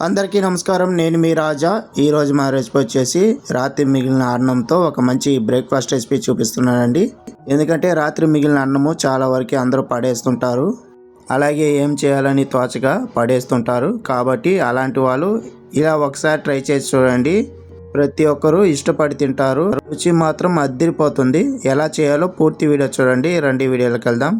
అందరికీ నమస్కారం. నేను మీ రాజా. ఈరోజు మా రెసిపీ వచ్చేసి రాత్రి మిగిలిన అన్నంతో ఒక మంచి బ్రేక్ఫాస్ట్ రెసిపీ చూపిస్తున్నానండి. ఎందుకంటే రాత్రి మిగిలిన అన్నము చాలా వరకు అందరూ పడేస్తుంటారు, అలాగే ఏం చేయాలని తోచగా పడేస్తుంటారు. కాబట్టి అలాంటి వాళ్ళు ఇలా ఒకసారి ట్రై చేసి చూడండి. ప్రతి ఒక్కరూ ఇష్టపడి తింటారు. రుచి మాత్రం అదిరిపోతుంది. ఎలా చేయాలో పూర్తి వీడియో చూడండి. రండి వీడియోలోకి వెళ్దాం.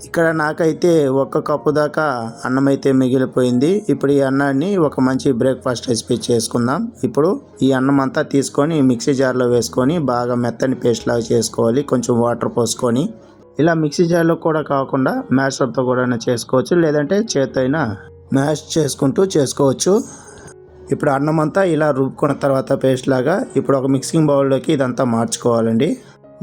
ఇక్కడ నాకైతే 1 కప్పు దాకా అన్నం అయితే మిగిలిపోయింది. ఇప్పుడు ఈ అన్నాన్ని ఒక మంచి బ్రేక్ఫాస్ట్ రెసిపీ చేసుకుందాం. ఇప్పుడు ఈ అన్నం అంతా తీసుకొని మిక్సీ జార్లో వేసుకొని బాగా మెత్తని పేస్ట్ లాగా చేసుకోవాలి. కొంచెం వాటర్ పోసుకొని ఇలా మిక్సీ జార్లో కూడా కాకుండా మ్యాషర్తో కూడా చేసుకోవచ్చు, లేదంటే చేత్తో అయినా మ్యాష్ చేసుకుంటూ చేసుకోవచ్చు. ఇప్పుడు అన్నం అంతా ఇలా రుబ్బుకున్న తర్వాత పేస్ట్ లాగా ఇప్పుడు ఒక మిక్సింగ్ బౌల్లోకి ఇదంతా మార్చుకోవాలండి.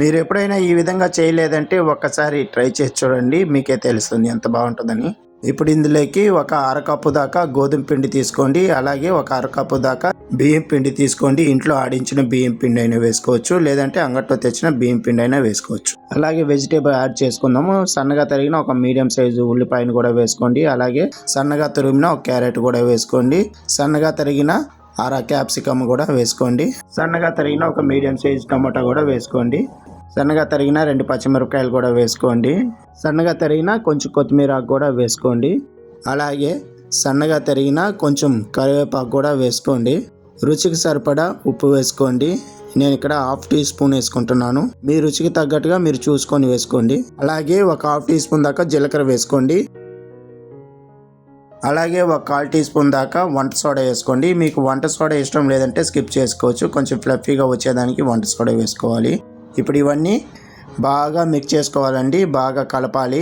మీరు ఎప్పుడైనా ఈ విధంగా చేయలేదంటే ఒక్కసారి ట్రై చేసి చూడండి, మీకే తెలుస్తుంది ఎంత బాగుంటుందని. ఇప్పుడు ఇందులోకి ఒక అరకప్పు దాకా గోధుమ పిండి తీసుకోండి, అలాగే ఒక అరకప్పు దాకా బియ్యం పిండి తీసుకోండి. ఇంట్లో ఆడించిన బియ్యం పిండి అయినా వేసుకోవచ్చు, లేదంటే అంగట్లో తెచ్చిన బియ్యం పిండి అయినా వేసుకోవచ్చు. అలాగే వెజిటేబుల్ యాడ్ చేసుకుందాము. సన్నగా తరిగిన ఒక మీడియం సైజు ఉల్లిపాయను కూడా వేసుకోండి, అలాగే సన్నగా తురిమిన ఒక క్యారెట్ కూడా వేసుకోండి, సన్నగా తరిగిన అర క్యాప్సికమ్ కూడా వేసుకోండి, సన్నగా తరిగిన ఒక మీడియం సైజ్ టమాటా కూడా వేసుకోండి, సన్నగా తరిగిన 2 పచ్చిమిరపకాయలు కూడా వేసుకోండి, సన్నగా తరిగిన కొంచెం కొత్తిమీర కూడా వేసుకోండి, అలాగే సన్నగా తరిగిన కొంచెం కరివేపాకు కూడా వేసుకోండి. రుచికి సరిపడా ఉప్పు వేసుకోండి. నేను ఇక్కడ 1/2 టీ స్పూన్ వేసుకుంటున్నాను. మీ రుచికి తగ్గట్టుగా మీరు చూసుకొని వేసుకోండి. అలాగే ఒక 1/2 టీ స్పూన్ దాకా జీలకర్ర వేసుకోండి. అలాగే ఒక 1/4 టీ స్పూన్ దాకా వంట సోడా వేసుకోండి. మీకు వంట సోడా ఇష్టం లేదంటే స్కిప్ చేసుకోవచ్చు. కొంచెం ఫ్లఫీగా వచ్చేదానికి వంట సోడా వేసుకోవాలి. ఇప్పుడు ఇవన్నీ బాగా మిక్స్ చేసుకోవాలండి. బాగా కలపాలి.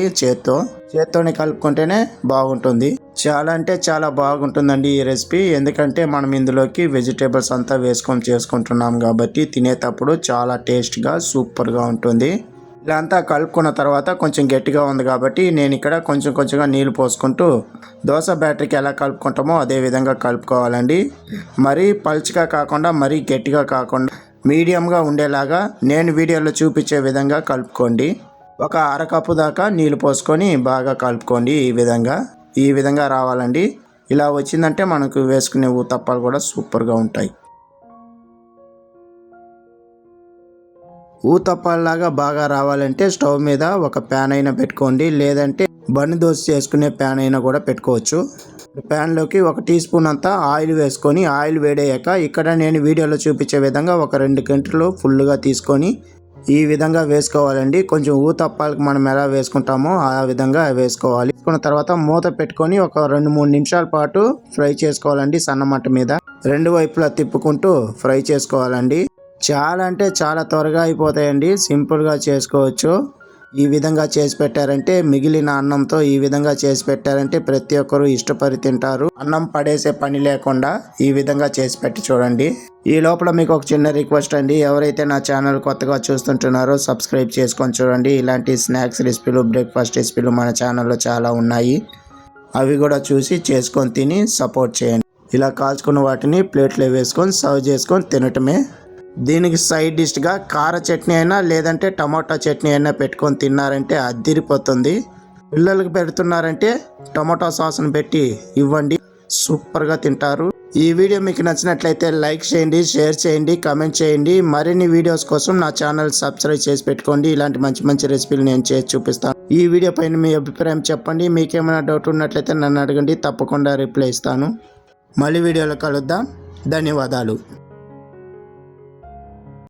చేత్తోనే కలుపుకుంటేనే బాగుంటుంది. చాలా అంటే చాలా బాగుంటుందండి ఈ రెసిపీ. ఎందుకంటే మనం ఇందులోకి వెజిటేబుల్స్ అంతా వేసుకొని చేసుకుంటున్నాం కాబట్టి తినేటప్పుడు చాలా టేస్ట్గా సూపర్గా ఉంటుంది. ఇలా అంతా కలుపుకున్న తర్వాత కొంచెం గట్టిగా ఉంది కాబట్టి నేను ఇక్కడ కొంచెంగా నీళ్ళు పోసుకుంటూ దోశ బ్యాటరీకి ఎలా కలుపుకుంటామో అదే విధంగా కలుపుకోవాలండి. మరీ పల్చగా కాకుండా మరీ గట్టిగా కాకుండా మీడియంగా ఉండేలాగా నేను వీడియోలో చూపించే విధంగా కలుపుకోండి. ఒక అరకప్పు దాకా నీళ్ళు పోసుకొని బాగా కలుపుకోండి. ఈ విధంగా రావాలండి. ఇలా వచ్చిందంటే మనకు వేసుకునే ఊతప్పాలు కూడా సూపర్గా ఉంటాయి. ఊతప్పాలలాగా బాగా రావాలంటే స్టవ్ మీద ఒక ప్యాన్ అయినా పెట్టుకోండి, లేదంటే బన్ను దోశ చేసుకునే ప్యాన్ అయినా కూడా పెట్టుకోవచ్చు. ప్యాన్లోకి 1 టీ స్పూన్ అంతా ఆయిల్ వేసుకొని ఆయిల్ వేడయ్యాక ఇక్కడ నేను వీడియోలో చూపించే విధంగా ఒక 2 గంటలు ఫుల్గా తీసుకొని ఈ విధంగా వేసుకోవాలండి. కొంచెం ఊతప్పాలకు మనం ఎలా వేసుకుంటామో ఆ విధంగా వేసుకోవాలి. వేసుకున్న తర్వాత మూత పెట్టుకొని ఒక 2-3 నిమిషాల పాటు ఫ్రై చేసుకోవాలండి. సన్నమంట మీద 2 వైపులా తిప్పుకుంటూ ఫ్రై చేసుకోవాలండి. చాలా అంటే చాలా త్వరగా అయిపోతాయండి. సింపుల్గా చేసుకోవచ్చు. ఈ విధంగా చేసి పెట్టారంటే మిగిలిన అన్నంతో ఈ విధంగా చేసి పెట్టారంటే ప్రతి ఒక్కరూ ఇష్టపడి తింటారు. అన్నం పడేసే పని లేకుండా ఈ విధంగా చేసి పెట్టి చూడండి. ఈ లోపల మీకు ఒక చిన్న రిక్వెస్ట్ అండి. ఎవరైతే నా ఛానల్ కొత్తగా చూస్తుంటున్నారో సబ్స్క్రైబ్ చేసుకొని చూడండి. ఇలాంటి స్నాక్స్ రెసిపీలు, బ్రేక్ఫాస్ట్ రెసిపీలు మన ఛానల్లో చాలా ఉన్నాయి. అవి కూడా చూసి చేసుకొని తిని సపోర్ట్ చేయండి. ఇలా కాల్చుకున్న వాటిని ప్లేట్లో వేసుకొని సర్వ్ చేసుకొని తినటమే. దీనికి సైడ్ డిష్గా కార చట్నీ అయినా లేదంటే టమాటా చట్నీ అయినా పెట్టుకొని తిన్నారంటే అదిరిపోతుంది. పిల్లలకు పెడుతున్నారంటే టమాటా సాస్ను పెట్టి ఇవ్వండి, సూపర్గా తింటారు. ఈ వీడియో మీకు నచ్చినట్లయితే లైక్ చేయండి, షేర్ చేయండి, కామెంట్ చేయండి. మరిన్ని వీడియోస్ కోసం నా ఛానల్ సబ్స్క్రైబ్ చేసి పెట్టుకోండి. ఇలాంటి మంచి రెసిపీలు నేను చేసి చూపిస్తాను. ఈ వీడియో పైన మీ అభిప్రాయం చెప్పండి. మీకేమైనా డౌట్ ఉన్నట్లయితే నన్ను అడగండి, తప్పకుండా రిప్లై ఇస్తాను. మళ్ళీ వీడియోలో కలుద్దాం. ధన్యవాదాలు.